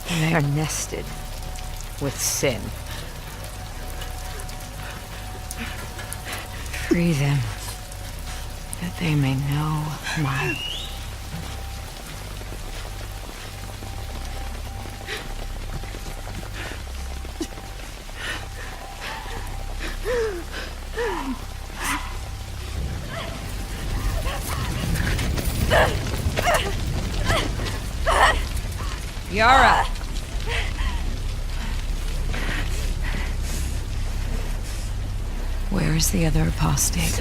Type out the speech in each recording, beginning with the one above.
They are nested with sin. Free them, that they may know my... Yara! Where is the other apostate?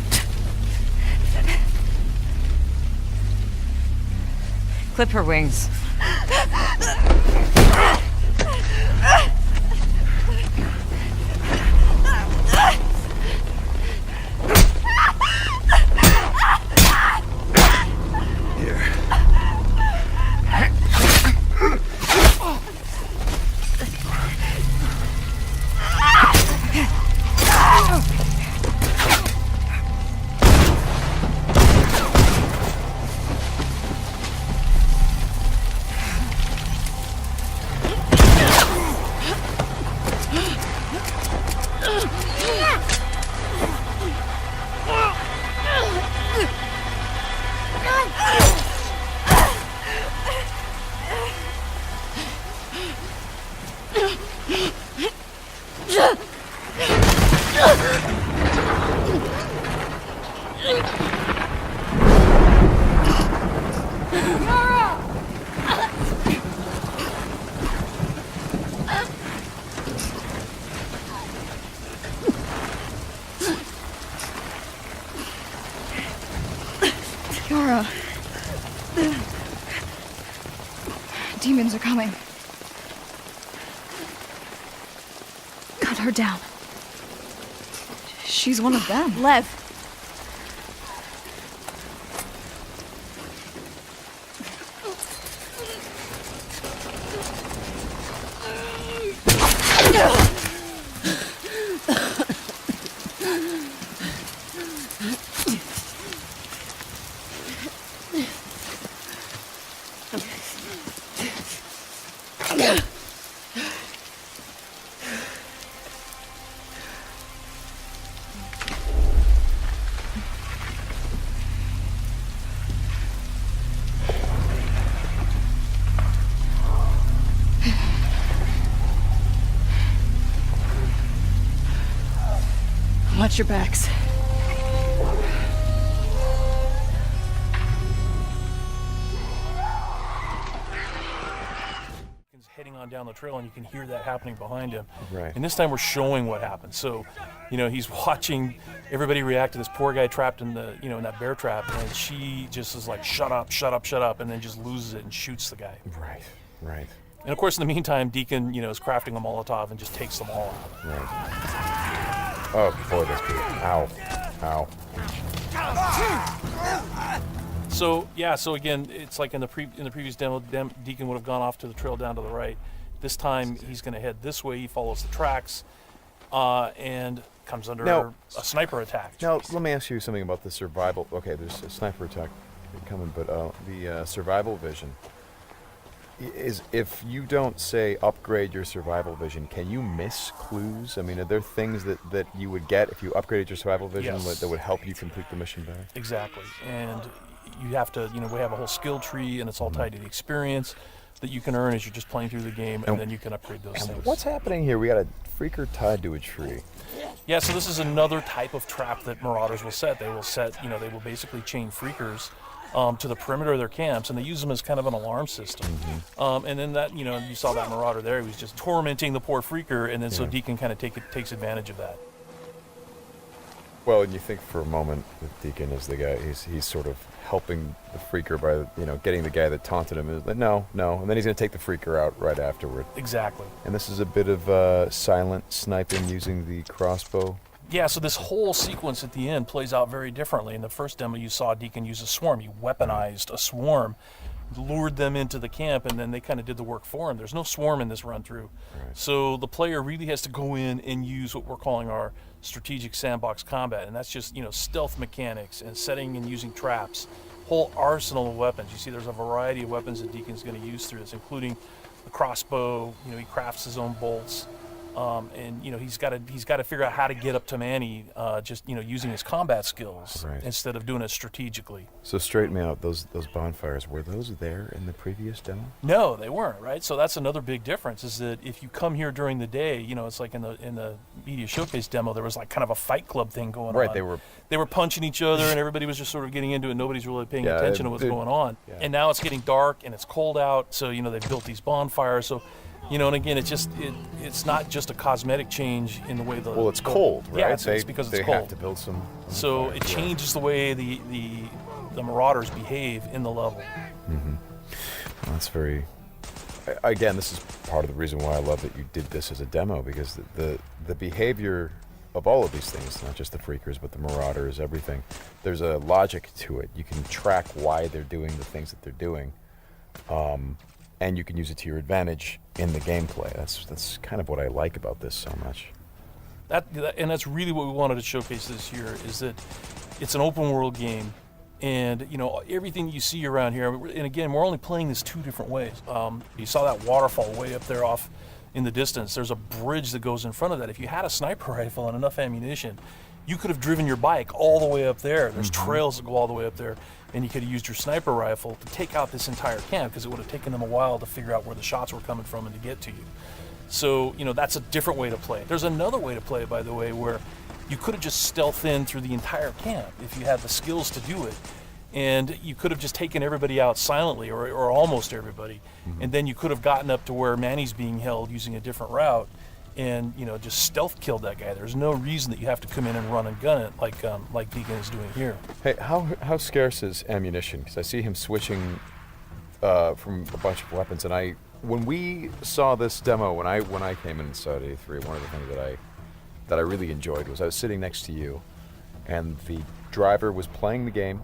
Clip her wings. Yara. Demons are coming. Cut her down. She's one of them. Lev. Watch your backs. Heading on down the trail, and you can hear that happening behind him. Right. And this time we're showing what happened. So, you know, he's watching everybody react to this poor guy trapped in the, you know, in that bear trap, and she just is like, shut up, shut up, shut up, and then just loses it and shoots the guy. Right, right. And of course, in the meantime, Deacon, you know, is crafting a Molotov and just takes them all out. Right. Oh boy, that's good. Ow. Ow. So yeah, so again, it's like in the previous demo, Deacon would have gone off to the trail down to the right. This time he's going to head this way. He follows the tracks, and comes under a sniper attack. Now let me ask you something about the survival. Okay, there's a sniper attack coming, but the survival vision is, if you don't say upgrade your survival vision, can you miss clues? I mean, are there things that you would get if you upgraded your survival vision that would help you complete the mission better? Exactly, and you have to, you know, we have a whole skill tree, and it's all tied to the experience that you can earn as you're just playing through the game, and then you can upgrade those things. What's happening here? We got a freaker tied to a tree. Yeah, so this is another type of trap that Marauders will set. They will set, you know, they will basically chain freakers to the perimeter of their camps, and they use them as kind of an alarm system. And then that, you saw that Marauder there. He was just tormenting the poor Freaker, and then so Deacon kind of takes advantage of that. Well, and you think for a moment that Deacon is the guy, he's sort of helping the Freaker by, getting the guy that taunted him. Is like, no, and then he's going to take the Freaker out right afterward. Exactly. And this is a bit of silent sniping using the crossbow. Yeah, so this whole sequence at the end plays out very differently. In the first demo, you saw Deacon use a swarm. He weaponized a swarm, lured them into the camp, and then they kind of did the work for him. There's no swarm in this run-through. Right. So the player really has to go in and use what we're calling our strategic sandbox combat, and that's just, stealth mechanics and setting and using traps. Whole arsenal of weapons. You see there's a variety of weapons that Deacon's going to use through this, including the crossbow. He crafts his own bolts. And he's got to figure out how to get up to Manny, just using his combat skills instead of doing it strategically. So straighten me out. Those bonfires, were those there in the previous demo? No, they weren't. Right. So that's another big difference. Is that if you come here during the day, it's like in the media showcase demo, there was like kind of a fight club thing going on. Right. They were punching each other, and everybody was just sort of getting into it. Nobody's really paying attention to what's going on. Yeah. And now it's getting dark and it's cold out. So they've built these bonfires. So. And again, it's not just a cosmetic change in the way the... Well, it's cold, right? Yeah, it's because it's cold. They have to build some... So it changes the way the Marauders behave in the level. Well, that's very... Again, this is part of the reason why I love that you did this as a demo, because the behavior of all of these things, not just the Freakers, but the Marauders, everything, there's a logic to it. You can track why they're doing the things that they're doing. And you can use it to your advantage in the gameplay. That's kind of what I like about this so much. And that's really what we wanted to showcase this year, is that it's an open world game, and everything you see around here. And again, we're only playing this two different ways. You saw that waterfall way up there off in the distance. There's a bridge that goes in front of that. If you had a sniper rifle and enough ammunition, you could have driven your bike all the way up there. There's trails that go all the way up there, and you could have used your sniper rifle to take out this entire camp, because it would have taken them a while to figure out where the shots were coming from and to get to you. So, that's a different way to play it. There's another way to play it, by the way, where you could have just stealthed in through the entire camp if you had the skills to do it. And you could have just taken everybody out silently, or almost everybody, and then you could have gotten up to where Manny's being held using a different route, and just stealth killed that guy. There's no reason that you have to come in and run and gun it like Deacon is doing here. Hey, how scarce is ammunition? Because I see him switching from a bunch of weapons, and when we saw this demo, when I came in inside 83, one of the things that I really enjoyed was I was sitting next to you, and the driver was playing the game,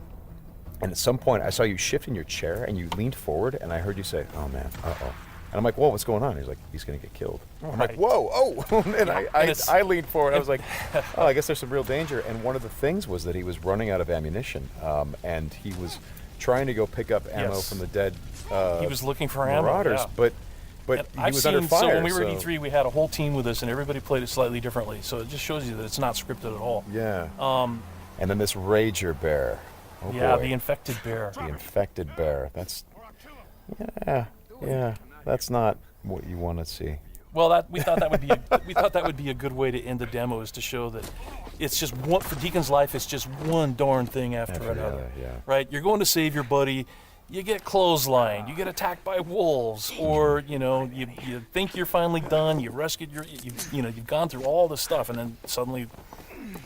and at some point I saw you shift in your chair and you leaned forward, and I heard you say, "Oh man, uh-oh." And I'm like, whoa, what's going on? He's like, he's going to get killed. I'm like, whoa, oh. And I leaned forward. I was like, oh, I guess there's some real danger. And one of the things was that he was running out of ammunition. And he was trying to go pick up ammo from the dead he was looking for Marauders. ammo, But he was under fire. So when we were at E3, we had a whole team with us, and everybody played it slightly differently. So it just shows you that it's not scripted at all. Yeah. And then this Rager Bear. Oh, yeah, boy. the infected bear. The infected bear. That's... Yeah. That's not what you want to see. Well, we thought that would be a good way to end the demo, is to show that it's just one for Deacon's life. It's just one darn thing after another. Yeah. Right? You're going to save your buddy. You get clotheslined. You get attacked by wolves, or you think you're finally done. You rescued you've gone through all this stuff, and then suddenly,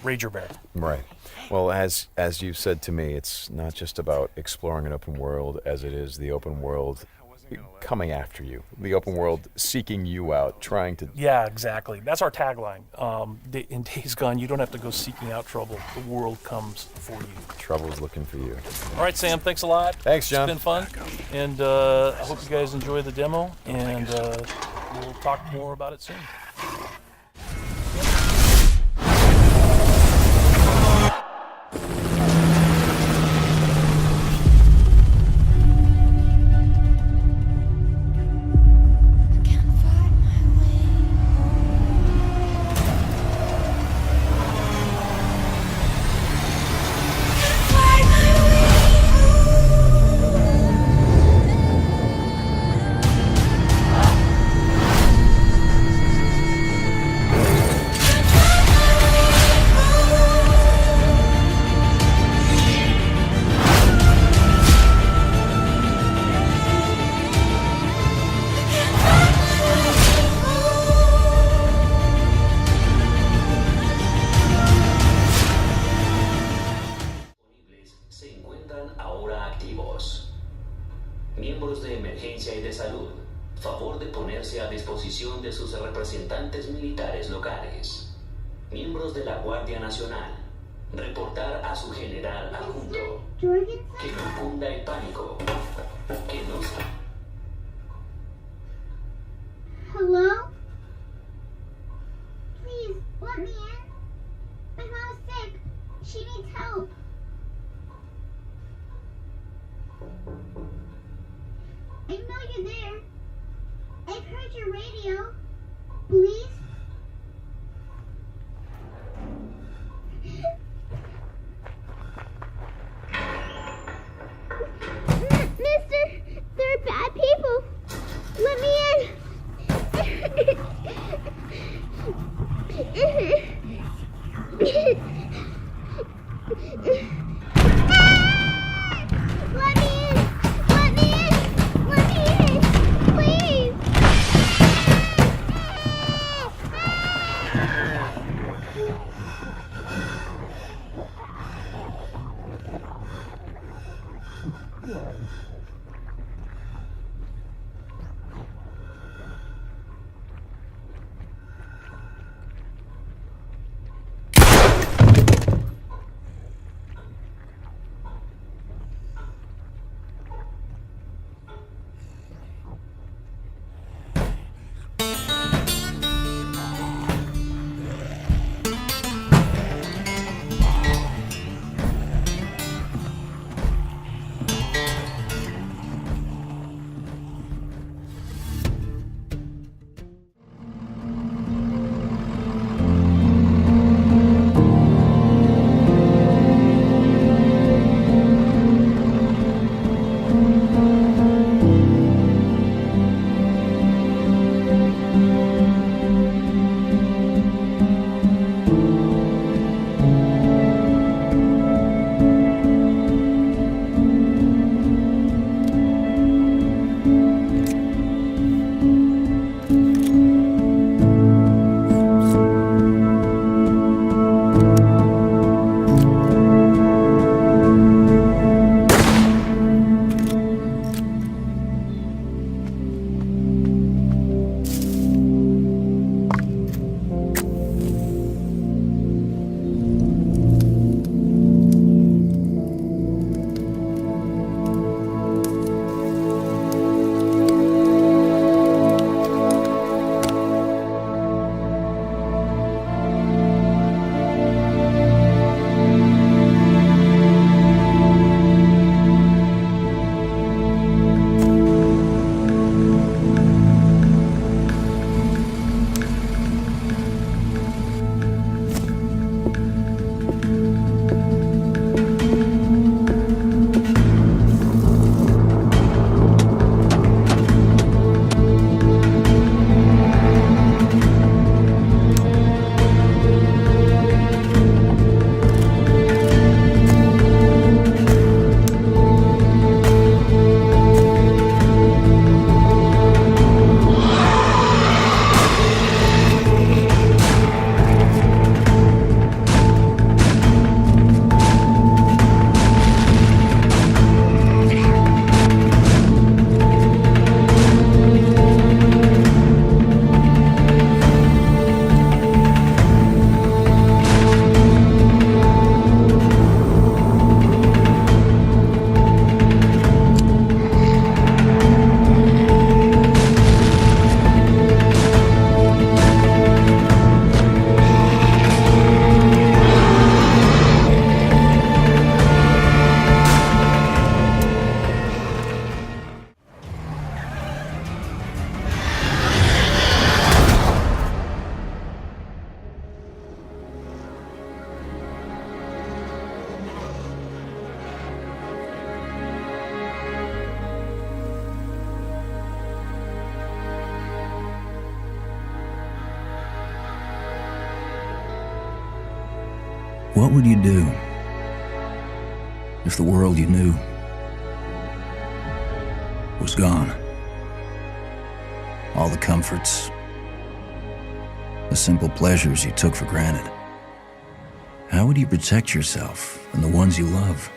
Rager Bear. Right. Well, as you said to me, it's not just about exploring an open world, as it is the open world coming after you, the open world seeking you out, trying to... Yeah, exactly. That's our tagline. In Days Gone, you don't have to go seeking out trouble. The world comes for you. Trouble's looking for you. All right, Sam, thanks a lot. Thanks, John. It's been fun. And I hope you guys enjoy the demo, and we'll talk more about it soon. Miembros de emergencia y de salud, favor de ponerse a disposición de sus representantes militares locales. Miembros de la Guardia Nacional, reportar a su general adjunto. Que no cunda el pánico. Que no se... Hello? Please, let me in. My mom's sick. She needs help. I know you're there. I've heard your radio. Please? Mister, they're bad people. Let me in. Let me in! Let me in! Let me in! Please! What would you do if the world you knew was gone? All the comforts, the simple pleasures you took for granted. How would you protect yourself and the ones you love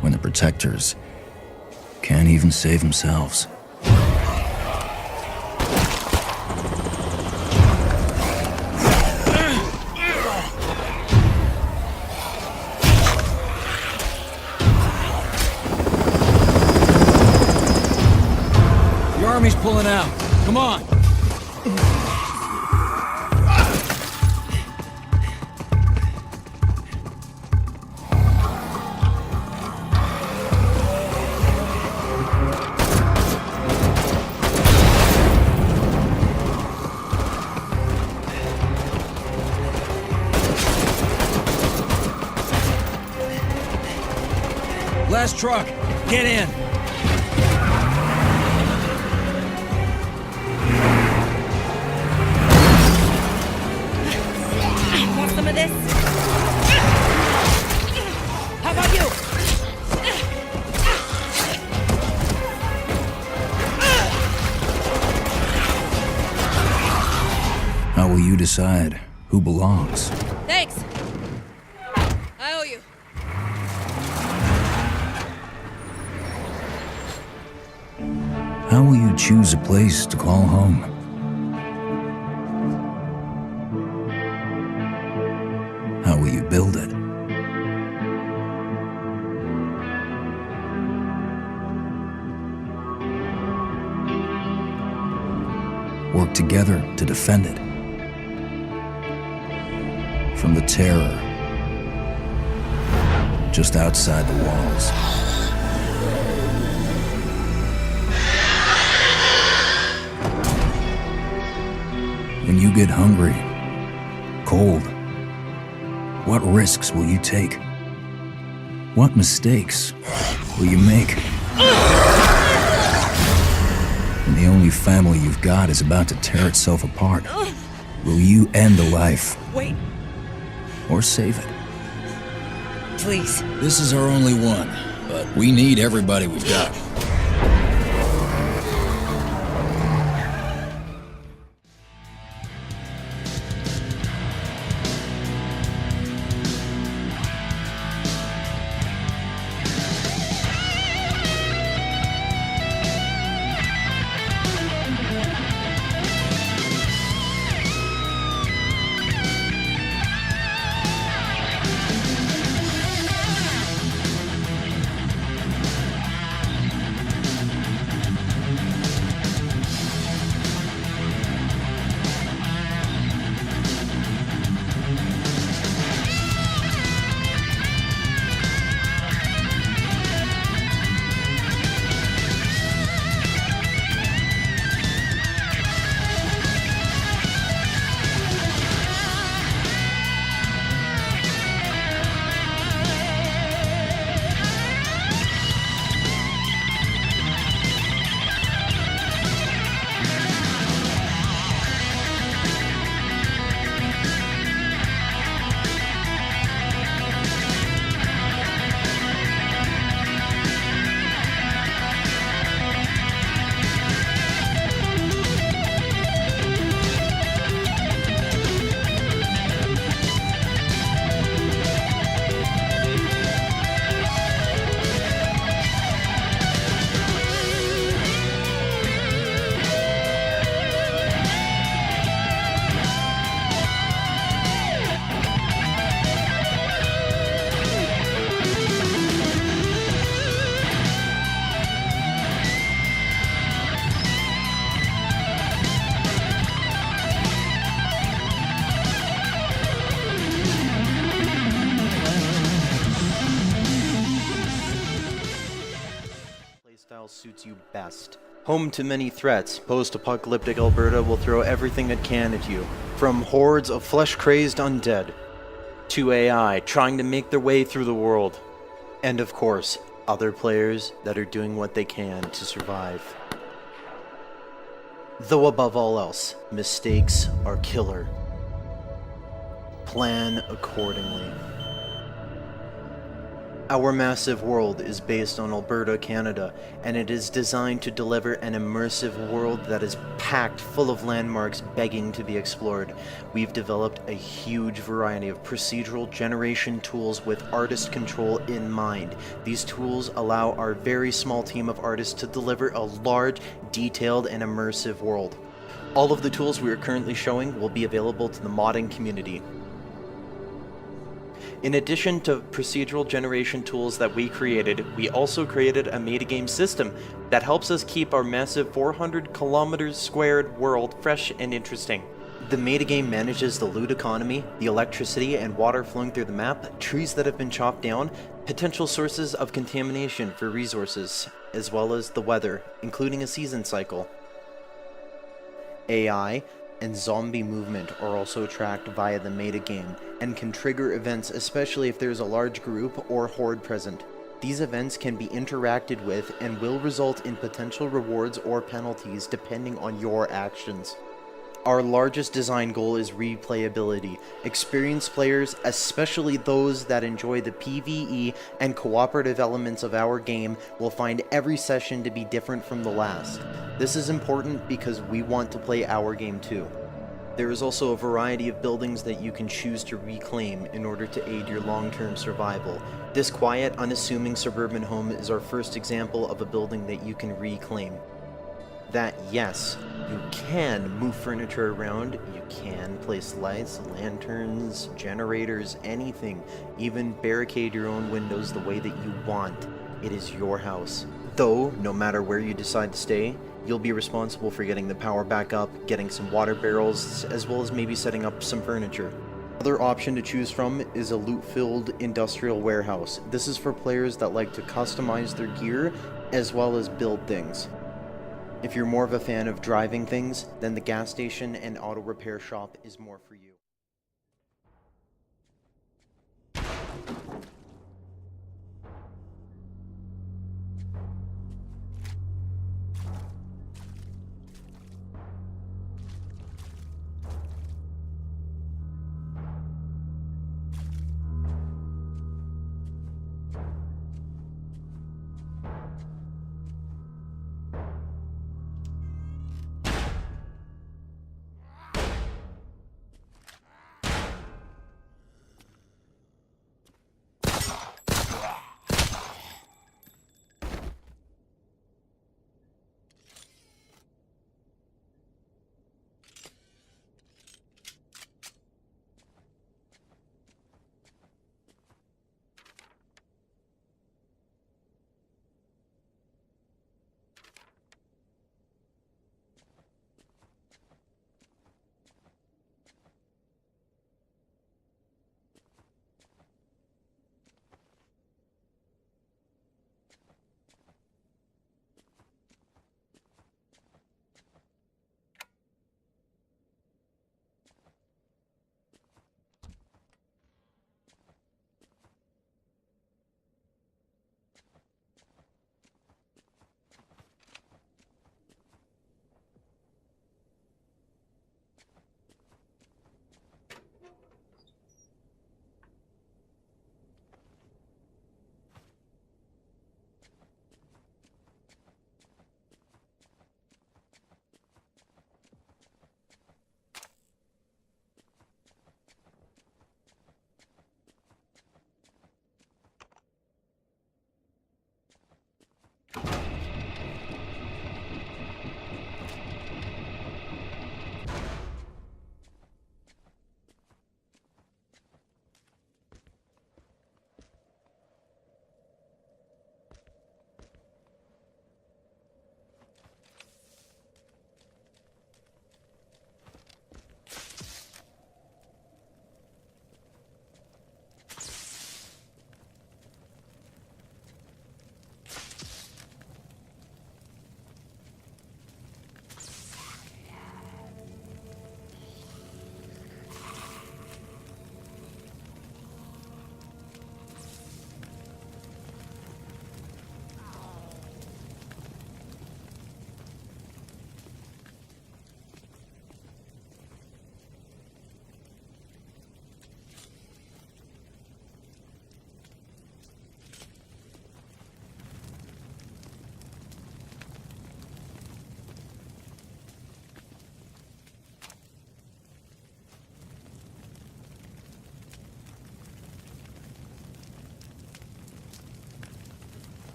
when the protectors can't even save themselves. The army's pulling out. Come on. Last truck. Get in. Want some of this? How about you? How will you decide who belongs? Thanks. I owe you. How will you choose a place to call home? How will you build it? Work together to defend it. From the terror just outside the walls. When you get hungry, cold, what risks will you take? What mistakes will you make? When the only family you've got is about to tear itself apart, will you end a life? Wait, Or save it? please. This is our only one, but we need everybody we've got. Suits you best. Home to many threats, post-apocalyptic Alberta will throw everything it can at you, from hordes of flesh-crazed undead, to AI trying to make their way through the world, and of course, other players that are doing what they can to survive. Though above all else, mistakes are killer. Plan accordingly. Our massive world is based on Alberta, Canada, and it is designed to deliver an immersive world that is packed full of landmarks begging to be explored. We've developed a huge variety of procedural generation tools with artist control in mind. These tools allow our very small team of artists to deliver a large, detailed, and immersive world. All of the tools we are currently showing will be available to the modding community. In addition to procedural generation tools that we created, we also created a metagame system that helps us keep our massive 400 kilometers squared world fresh and interesting. The metagame manages the loot economy, the electricity and water flowing through the map, trees that have been chopped down, potential sources of contamination for resources, as well as the weather, including a season cycle. AI and zombie movement are also tracked via the metagame and can trigger events, especially if there's a large group or horde present. These events can be interacted with and will result in potential rewards or penalties depending on your actions. Our largest design goal is replayability. Experienced players, especially those that enjoy the PvE and cooperative elements of our game, will find every session to be different from the last. This is important because we want to play our game too. There is also a variety of buildings that you can choose to reclaim in order to aid your long-term survival. This quiet, unassuming suburban home is our first example of a building that you can reclaim. That, yes, you can move furniture around, you can place lights, lanterns, generators, anything, even barricade your own windows the way that you want. It is your house. Though, no matter where you decide to stay, you'll be responsible for getting the power back up, getting some water barrels, as well as maybe setting up some furniture. Another option to choose from is a loot-filled industrial warehouse. This is for players that like to customize their gear, as well as build things. If you're more of a fan of driving things, then the gas station and auto repair shop is more for you.